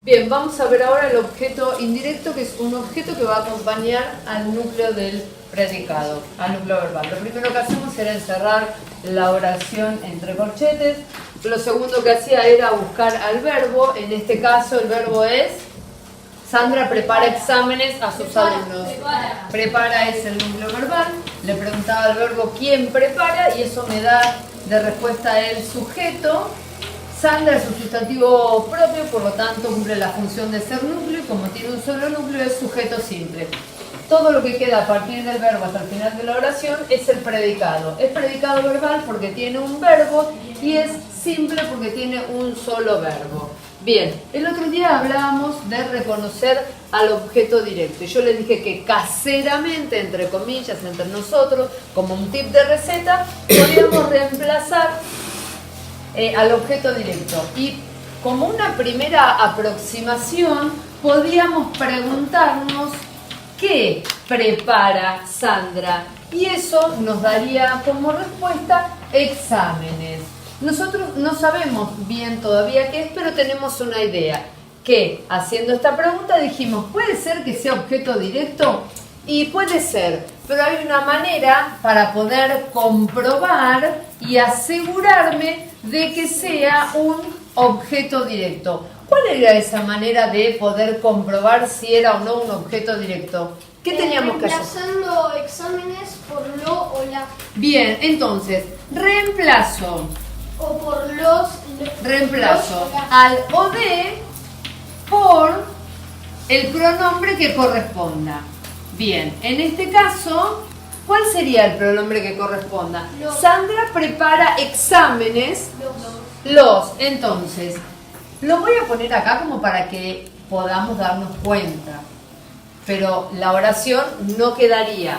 Bien, vamos a ver ahora el objeto indirecto, que es un objeto que va a acompañar al núcleo del predicado, al núcleo verbal. Lo primero que hacemos era encerrar la oración entre corchetes. Lo segundo que hacía era buscar al verbo. En este caso el verbo es: Sandra prepara exámenes a sus alumnos. Prepara es el núcleo verbal. Le preguntaba al verbo quién prepara y eso me da de respuesta el sujeto. Sandra es un sustantivo propio, por lo tanto cumple la función de ser núcleo y como tiene un solo núcleo es sujeto simple. Todo lo que queda a partir del verbo hasta el final de la oración es el predicado. Es predicado verbal porque tiene un verbo y es simple porque tiene un solo verbo. Bien, el otro día hablábamos de reconocer al objeto directo. Y yo les dije que caseramente, entre comillas, entre nosotros, como un tip de receta, podíamos reemplazar al objeto directo. Y como una primera aproximación, podíamos preguntarnos ¿qué prepara Sandra? Y eso nos daría como respuesta exámenes. Nosotros no sabemos bien todavía qué es, pero tenemos una idea. Que haciendo esta pregunta dijimos, ¿puede ser que sea objeto directo? Y puede ser, pero hay una manera para poder comprobar y asegurarme de que sea un objeto directo. ¿Cuál era esa manera de poder comprobar si era o no un objeto directo? ¿Qué teníamos que hacer? Reemplazando exámenes por lo o la. Bien, entonces, reemplazo. O por los. Reemplazo al o de por el pronombre que corresponda. Bien, en este caso, ¿cuál sería el pronombre que corresponda? Los. Sandra prepara exámenes. Los. Entonces, lo voy a poner acá como para que podamos darnos cuenta. Pero la oración no quedaría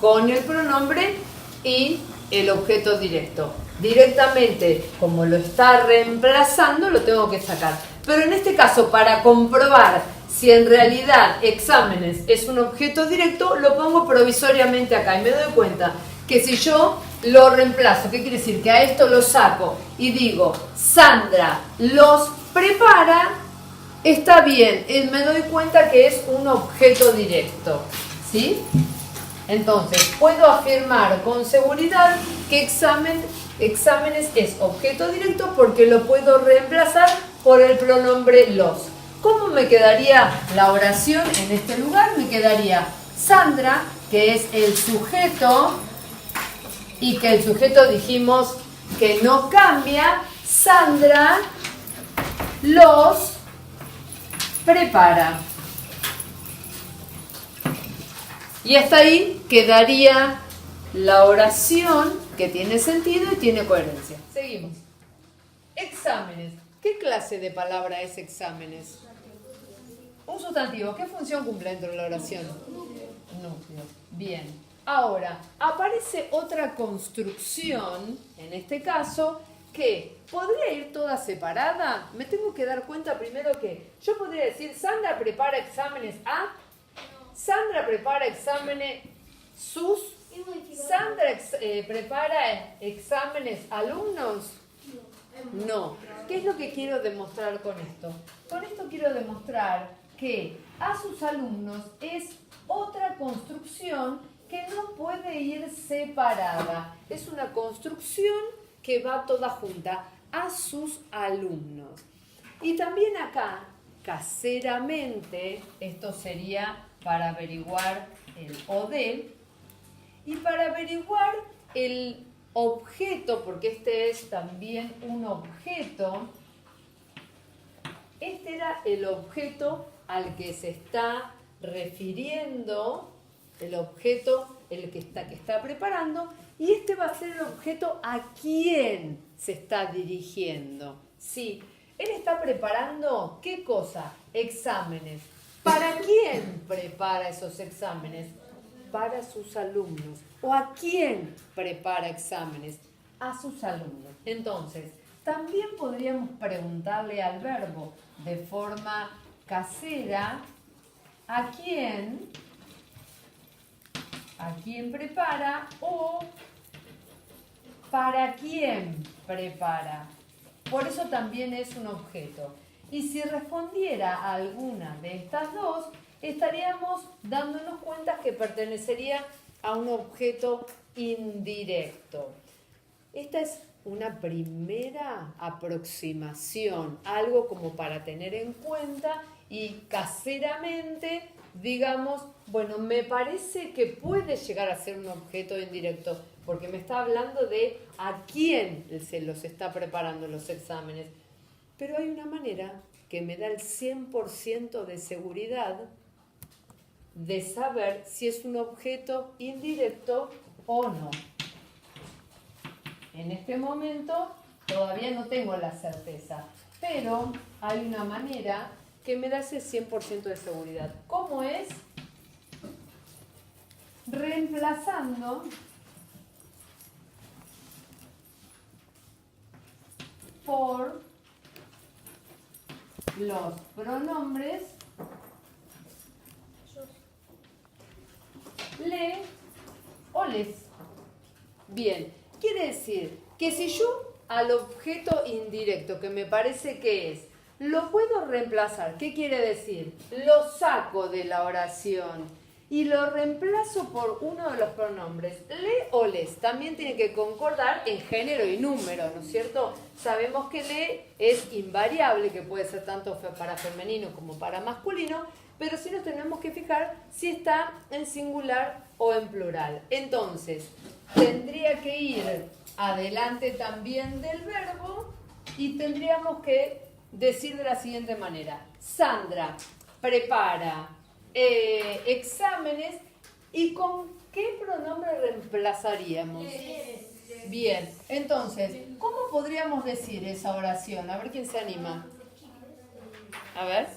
con el pronombre y el objeto directo. Directamente, como lo está reemplazando, lo tengo que sacar. Pero en este caso, para comprobar si en realidad exámenes es un objeto directo, lo pongo provisoriamente acá y me doy cuenta que si yo lo reemplazo, ¿qué quiere decir? Que a esto lo saco y digo, Sandra los prepara, está bien, me doy cuenta que es un objeto directo, ¿sí? Entonces, puedo afirmar con seguridad que exámenes es objeto directo porque lo puedo reemplazar por el pronombre los. ¿Cómo me quedaría la oración en este lugar? Me quedaría Sandra, que es el sujeto, y que el sujeto dijimos que no cambia. Sandra los prepara. Y hasta ahí quedaría la oración que tiene sentido y tiene coherencia. Seguimos. Exámenes. ¿Qué clase de palabra es exámenes? Un sustantivo. ¿Qué función cumple dentro de la oración? Núcleo. Bien. Ahora, aparece otra construcción, en este caso, que podría ir toda separada. Me tengo que dar cuenta primero que yo podría decir, Sandra prepara exámenes a... Sandra prepara exámenes sus... Sandra prepara exámenes alumnos. No. ¿Qué es lo que quiero demostrar con esto? Con esto quiero demostrar que a sus alumnos es otra construcción que no puede ir separada. Es una construcción que va toda junta. A sus alumnos. Y también acá, caseramente, esto sería para averiguar el o de, y para averiguar el objeto, porque este es también un objeto, este era el objeto al que se está refiriendo, el objeto el que está preparando, y este va a ser el objeto a quién se está dirigiendo. Sí, él está preparando, ¿qué cosa? Exámenes. ¿Para quién prepara esos exámenes? Para sus alumnos. ¿O a quién prepara exámenes? A sus alumnos. Entonces, también podríamos preguntarle al verbo de forma casera, ¿a quién prepara o para quién prepara? Por eso también es un objeto. Y si respondiera a alguna de estas dos, estaríamos dándonos cuenta que pertenecería a un objeto indirecto. Esta es una primera aproximación, algo como para tener en cuenta y caseramente, digamos, bueno, me parece que puede llegar a ser un objeto indirecto, porque me está hablando de a quién se los está preparando los exámenes. Pero hay una manera que me da el 100% de seguridad de saber si es un objeto indirecto o no. En este momento todavía no tengo la certeza, pero hay una manera que me da ese 100% de seguridad. ¿Cómo es? Reemplazando por los pronombres le o les. Bien, quiere decir que si yo al objeto indirecto, que me parece que es, lo puedo reemplazar, ¿qué quiere decir? Lo saco de la oración y lo reemplazo por uno de los pronombres le o les. También tiene que concordar en género y número, ¿no es cierto? Sabemos que le es invariable, que puede ser tanto para femenino como para masculino, pero sí nos tenemos que fijar si está en singular o en plural. Entonces, tendría que ir adelante también del verbo y tendríamos que decir de la siguiente manera: Sandra prepara exámenes. ¿Y con qué pronombre reemplazaríamos? Bien, entonces, ¿cómo podríamos decir esa oración? A ver quién se anima. A ver.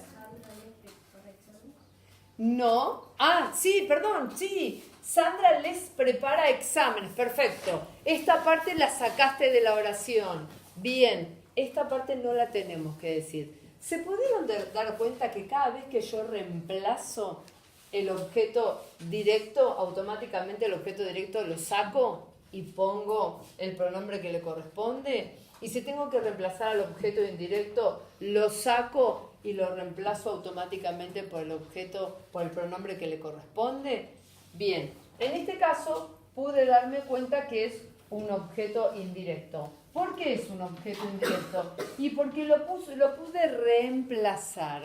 No. Ah, sí, perdón, sí. Sandra les prepara exámenes. Perfecto. Esta parte la sacaste de la oración. Bien, esta parte no la tenemos que decir. ¿Se pudieron dar cuenta que cada vez que yo reemplazo el objeto directo, automáticamente el objeto directo lo saco y pongo el pronombre que le corresponde? Y si tengo que reemplazar al objeto indirecto, lo saco y lo reemplazo automáticamente por el objeto, por el pronombre que le corresponde. Bien, en este caso pude darme cuenta que es un objeto indirecto. ¿Por qué es un objeto indirecto? Y porque lo pude reemplazar.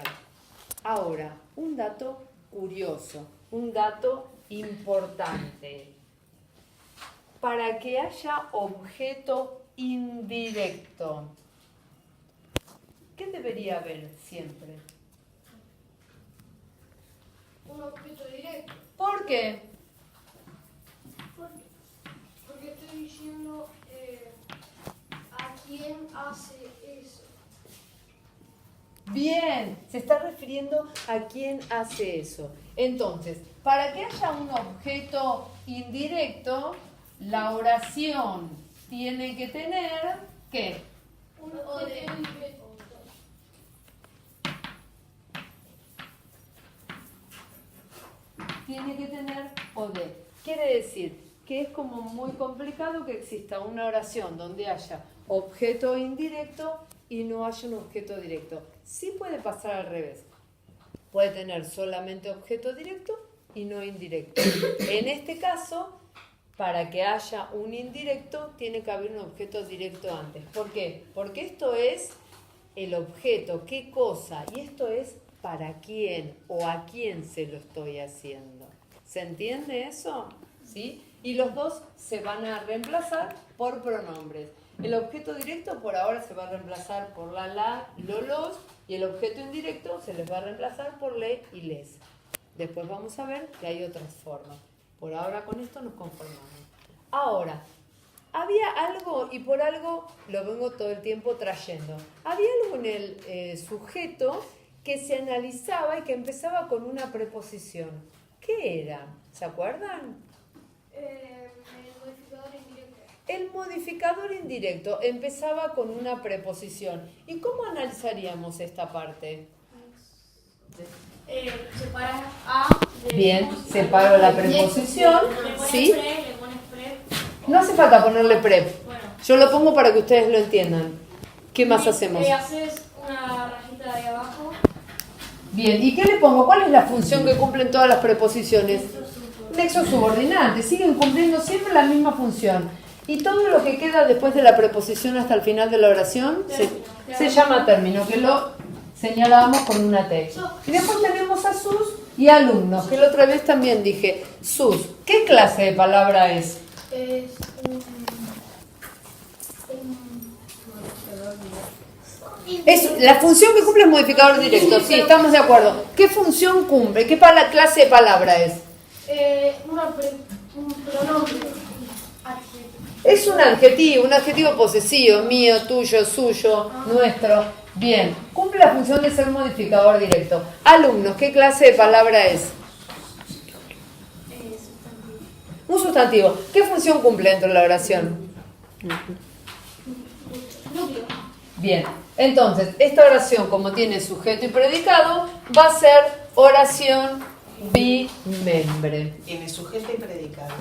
Ahora, un dato curioso, un dato importante. Para que haya objeto indirecto, ¿qué debería haber siempre? Un objeto directo. ¿Por qué? Porque estoy diciendo a quién hace eso. Bien, se está refiriendo a quién hace eso. Entonces, para que haya un objeto indirecto, la oración tiene que tener, ¿qué? Un objeto indirecto. Tiene que tener o de. Quiere decir que es como muy complicado que exista una oración donde haya objeto indirecto y no haya un objeto directo. Sí puede pasar al revés. Puede tener solamente objeto directo y no indirecto. En este caso, para que haya un indirecto, tiene que haber un objeto directo antes. ¿Por qué? Porque esto es el objeto, qué cosa, y esto es para quién o a quién se lo estoy haciendo. ¿Se entiende eso? ¿Sí? Y los dos se van a reemplazar por pronombres. El objeto directo por ahora se va a reemplazar por la, lo, los, y el objeto indirecto se les va a reemplazar por le y les. Después vamos a ver que hay otras formas. Por ahora con esto nos conformamos. Ahora, había algo, y por algo lo vengo todo el tiempo trayendo, había algo en el sujeto que se analizaba y que empezaba con una preposición. ¿Qué era? ¿Se acuerdan? El modificador indirecto. El modificador indirecto empezaba con una preposición. ¿Y cómo analizaríamos esta parte? Separas a de. Bien, separo la preposición. Le pones ¿Sí? pre, le pones pre. No hace falta ponerle pre. Bueno. Yo lo pongo para que ustedes lo entiendan. ¿Qué más hacemos? Haces una rayita de Bien, ¿y qué le pongo? ¿Cuál es la función que cumplen todas las preposiciones? Nexo subordinante, siguen cumpliendo siempre la misma función. Y todo lo que queda después de la preposición hasta el final de la oración se llama término, que lo señalábamos con una T. Y después tenemos a sus y alumnos, que la otra vez también dije. Sus, ¿qué clase de palabra es? Es La función que cumple es modificador directo, sí, estamos de acuerdo. ¿Qué función cumple? ¿Qué clase de palabra es? un pronombre. Es un adjetivo posesivo, mío, tuyo, suyo, nuestro. Bien, cumple la función de ser modificador directo. Alumnos, ¿qué clase de palabra es? Un sustantivo. ¿Qué función cumple dentro de la oración? Núcleo. Bien, entonces, esta oración, como tiene sujeto y predicado, va a ser oración bimembre. Tiene sujeto y predicado.